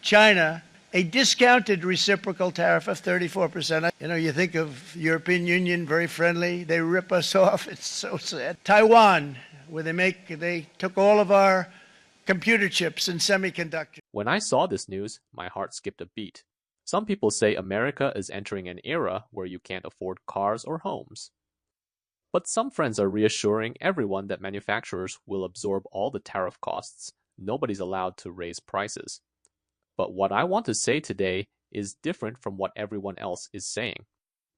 China a discounted reciprocal tariff of 34%. You think of European Union, very friendly. They rip us off. It's so sad. Taiwan, where they took all of our computer chips and semiconductors. When I saw this news, my heart skipped a beat. Some people say America is entering an era where you can't afford cars or homes. But some friends are reassuring everyone that manufacturers will absorb all the tariff costs. Nobody's allowed to raise prices. But what I want to say today is different from what everyone else is saying.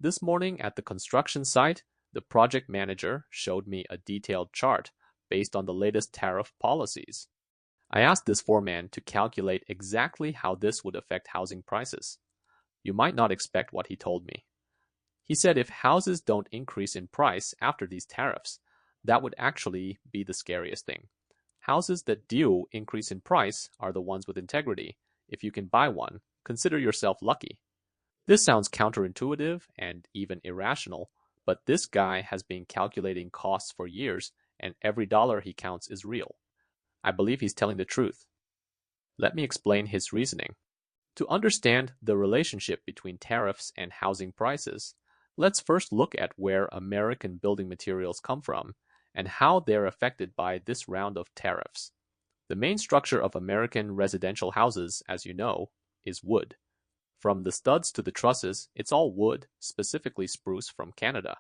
This morning at the construction site, the project manager showed me a detailed chart based on the latest tariff policies. I asked this foreman to calculate exactly how this would affect housing prices. You might not expect what he told me. He said if houses don't increase in price after these tariffs, that would actually be the scariest thing. Houses that do increase in price are the ones with integrity. If you can buy one, consider yourself lucky. This sounds counterintuitive and even irrational, but this guy has been calculating costs for years, and every dollar he counts is real. I believe he's telling the truth. Let me explain his reasoning. To understand the relationship between tariffs and housing prices, let's first look at where American building materials come from and how they're affected by this round of tariffs. The main structure of American residential houses, as you know, is wood. From the studs to the trusses, it's all wood, specifically spruce from Canada.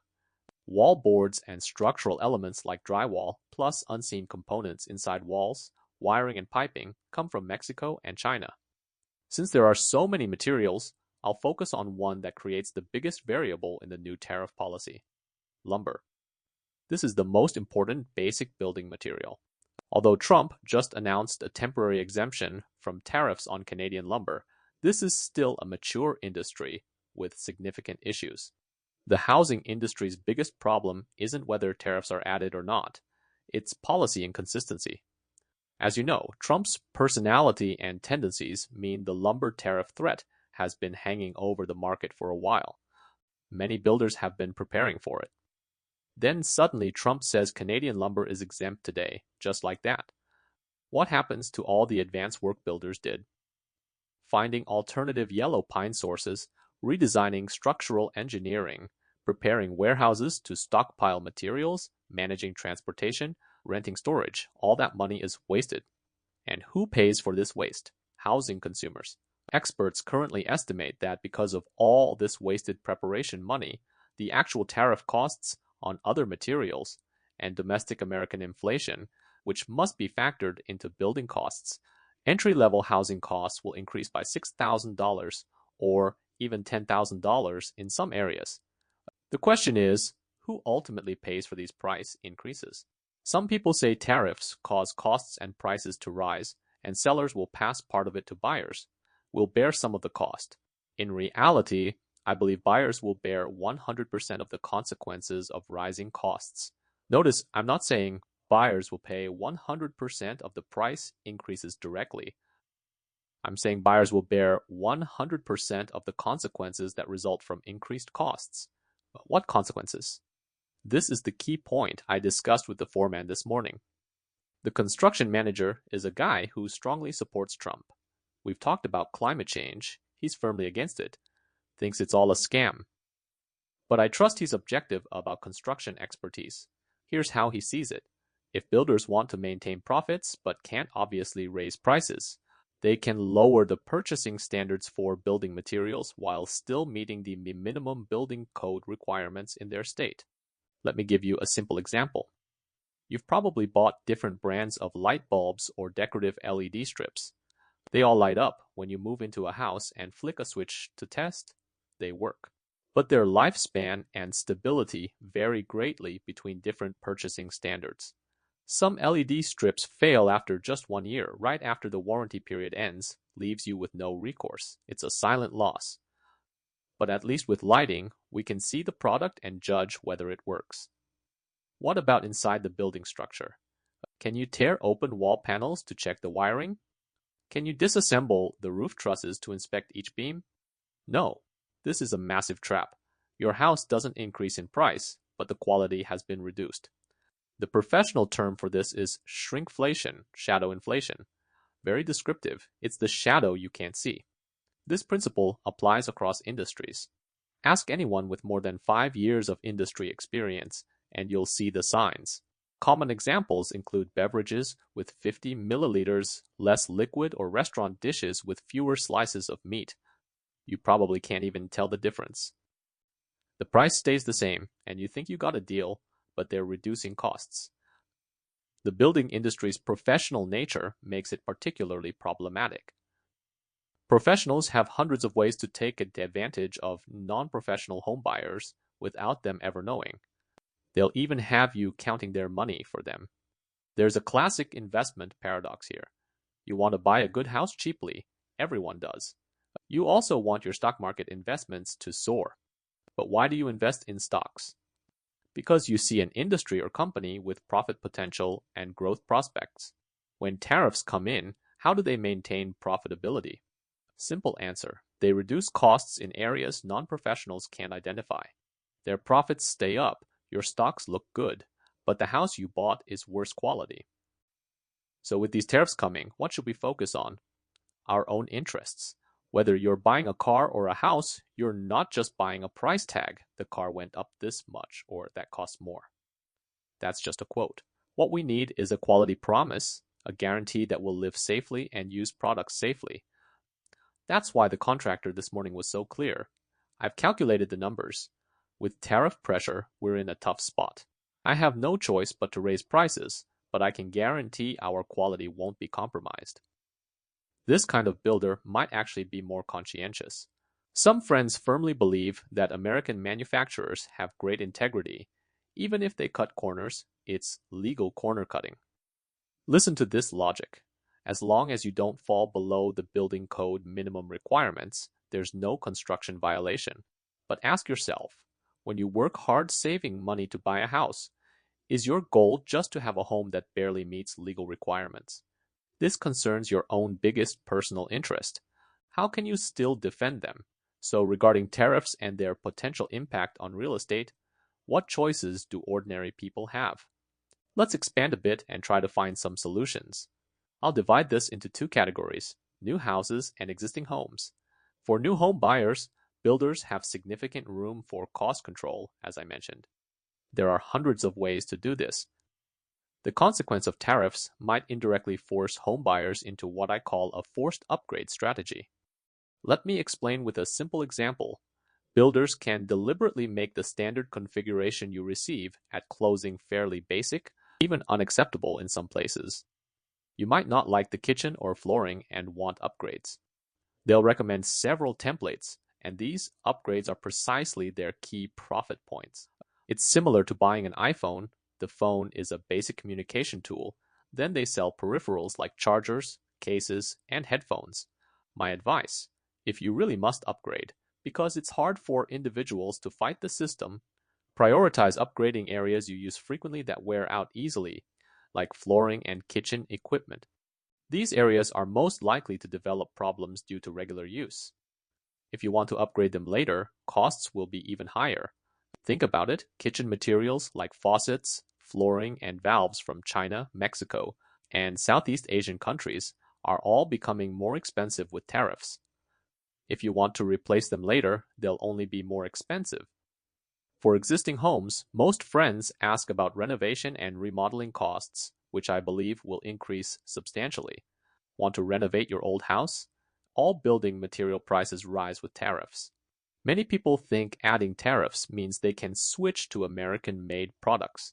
Wall boards and structural elements like drywall, plus unseen components inside walls, wiring and piping, come from Mexico and China. Since there are so many materials, I'll focus on one that creates the biggest variable in the new tariff policy: lumber. This is the most important basic building material. Although Trump just announced a temporary exemption from tariffs on Canadian lumber, this is still a mature industry with significant issues. The housing industry's biggest problem isn't whether tariffs are added or not. It's policy inconsistency. As you know, Trump's personality and tendencies mean the lumber tariff threat has been hanging over the market for a while. Many builders have been preparing for it. Then suddenly Trump says Canadian lumber is exempt today, just like that. What happens to all the advanced work builders did? Finding alternative yellow pine sources, redesigning structural engineering, preparing warehouses to stockpile materials, managing transportation, renting storage. All that money is wasted. And who pays for this waste? Housing consumers. Experts currently estimate that because of all this wasted preparation money, the actual tariff costs on other materials and domestic American inflation, which must be factored into building costs, entry-level housing costs will increase by $6,000 or even $10,000 in some areas. The question is, who ultimately pays for these price increases? Some people say tariffs cause costs and prices to rise, and sellers will pass part of it to buyers, will bear some of the cost. In reality, I believe buyers will bear 100% of the consequences of rising costs. Notice, I'm not saying buyers will pay 100% of the price increases directly. I'm saying buyers will bear 100% of the consequences that result from increased costs. But what consequences? This is the key point I discussed with the foreman this morning. The construction manager is a guy who strongly supports Trump. We've talked about climate change. He's firmly against it. Thinks it's all a scam. But I trust he's objective about construction expertise. Here's how he sees it. If builders want to maintain profits but can't obviously raise prices, they can lower the purchasing standards for building materials while still meeting the minimum building code requirements in their state. Let me give you a simple example. You've probably bought different brands of light bulbs or decorative LED strips. They all light up when you move into a house and flick a switch to test. They work. But their lifespan and stability vary greatly between different purchasing standards. Some LED strips fail after just 1 year, right after the warranty period ends, leaves you with no recourse. It's a silent loss. But at least with lighting, we can see the product and judge whether it works. What about inside the building structure? Can you tear open wall panels to check the wiring? Can you disassemble the roof trusses to inspect each beam? No. This is a massive trap. Your house doesn't increase in price, but the quality has been reduced. The professional term for this is shrinkflation, shadow inflation. Very descriptive. It's the shadow you can't see. This principle applies across industries. Ask anyone with more than 5 years of industry experience, and you'll see the signs. Common examples include beverages with 50 milliliters less liquid or restaurant dishes with fewer slices of meat. You probably can't even tell the difference. The price stays the same, and you think you got a deal, but they're reducing costs. The building industry's professional nature makes it particularly problematic. Professionals have hundreds of ways to take advantage of non-professional homebuyers without them ever knowing. They'll even have you counting their money for them. There's a classic investment paradox here. You want to buy a good house cheaply. Everyone does. You also want your stock market investments to soar. But why do you invest in stocks? Because you see an industry or company with profit potential and growth prospects. When tariffs come in, how do they maintain profitability? Simple answer. They reduce costs in areas non-professionals can't identify. Their profits stay up, your stocks look good, but the house you bought is worse quality. So with these tariffs coming, what should we focus on? Our own interests. Whether you're buying a car or a house, you're not just buying a price tag. The car went up this much or that costs more. That's just a quote. What we need is a quality promise, a guarantee that we'll live safely and use products safely. That's why the contractor this morning was so clear. I've calculated the numbers. With tariff pressure, we're in a tough spot. I have no choice but to raise prices, but I can guarantee our quality won't be compromised. This kind of builder might actually be more conscientious. Some friends firmly believe that American manufacturers have great integrity. Even if they cut corners, it's legal corner cutting. Listen to this logic. As long as you don't fall below the building code minimum requirements, there's no construction violation. But ask yourself, when you work hard saving money to buy a house, is your goal just to have a home that barely meets legal requirements? This concerns your own biggest personal interest. How can you still defend them? So regarding tariffs and their potential impact on real estate, what choices do ordinary people have? Let's expand a bit and try to find some solutions. I'll divide this into two categories, new houses and existing homes. For new home buyers, builders have significant room for cost control, as I mentioned. There are hundreds of ways to do this. The consequence of tariffs might indirectly force homebuyers into what I call a forced upgrade strategy. Let me explain with a simple example. Builders can deliberately make the standard configuration you receive at closing fairly basic, even unacceptable in some places. You might not like the kitchen or flooring and want upgrades. They'll recommend several templates, and these upgrades are precisely their key profit points. It's similar to buying an iPhone. The phone is a basic communication tool. Then they sell peripherals like chargers, cases, and headphones. My advice, if you really must upgrade, because it's hard for individuals to fight the system, prioritize upgrading areas you use frequently that wear out easily, like flooring and kitchen equipment. These areas are most likely to develop problems due to regular use. If you want to upgrade them later, costs will be even higher. Think about it, kitchen materials like faucets, flooring, and valves from China, Mexico, and Southeast Asian countries are all becoming more expensive with tariffs. If you want to replace them later, they'll only be more expensive. For existing homes, most friends ask about renovation and remodeling costs, which I believe will increase substantially. Want to renovate your old house? All building material prices rise with tariffs. Many people think adding tariffs means they can switch to American-made products.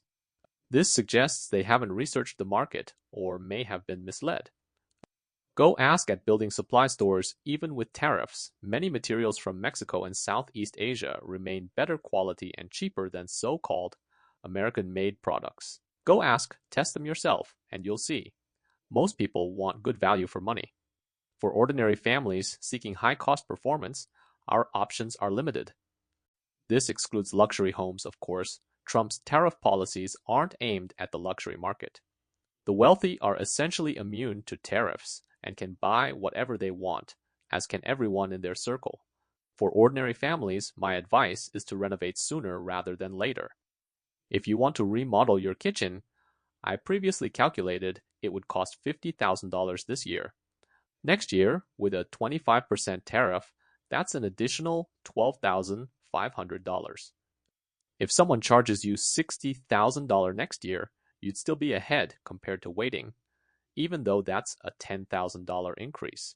This suggests they haven't researched the market or may have been misled. Go ask at building supply stores. Even with tariffs, many materials from Mexico and Southeast Asia remain better quality and cheaper than so-called American-made products. Go ask, test them yourself, and you'll see. Most people want good value for money. For ordinary families seeking high-cost performance, our options are limited. This excludes luxury homes, of course. Trump's tariff policies aren't aimed at the luxury market. The wealthy are essentially immune to tariffs and can buy whatever they want, as can everyone in their circle. For ordinary families, my advice is to renovate sooner rather than later. If you want to remodel your kitchen, I previously calculated it would cost $50,000 this year. Next year, with a 25% tariff, that's an additional $12,500. If someone charges you $60,000 next year, you'd still be ahead compared to waiting, even though that's a $10,000 increase.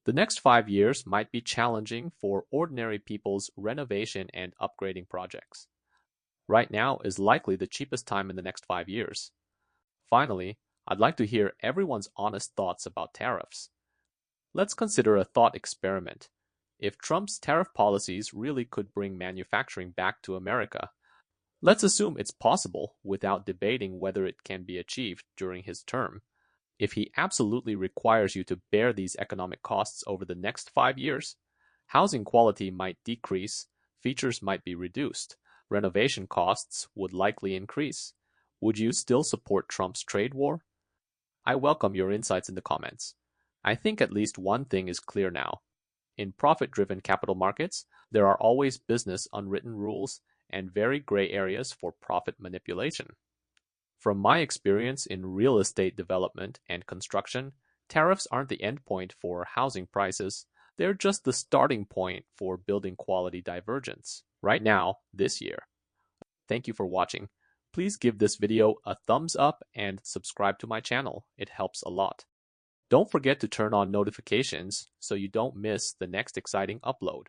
The next 5 years might be challenging for ordinary people's renovation and upgrading projects. Right now is likely the cheapest time in the next 5 years. Finally, I'd like to hear everyone's honest thoughts about tariffs. Let's consider a thought experiment. If Trump's tariff policies really could bring manufacturing back to America, let's assume it's possible without debating whether it can be achieved during his term. If he absolutely requires you to bear these economic costs over the next 5 years, housing quality might decrease, features might be reduced, renovation costs would likely increase. Would you still support Trump's trade war? I welcome your insights in the comments. I think at least one thing is clear now. In profit-driven capital markets, there are always business unwritten rules and very gray areas for profit manipulation. From my experience in real estate development and construction, tariffs aren't the end point for housing prices. They're just the starting point for building quality divergence. Right now, this year. Thank you for watching. Please give this video a thumbs up and subscribe to my channel. It helps a lot. Don't forget to turn on notifications so you don't miss the next exciting upload.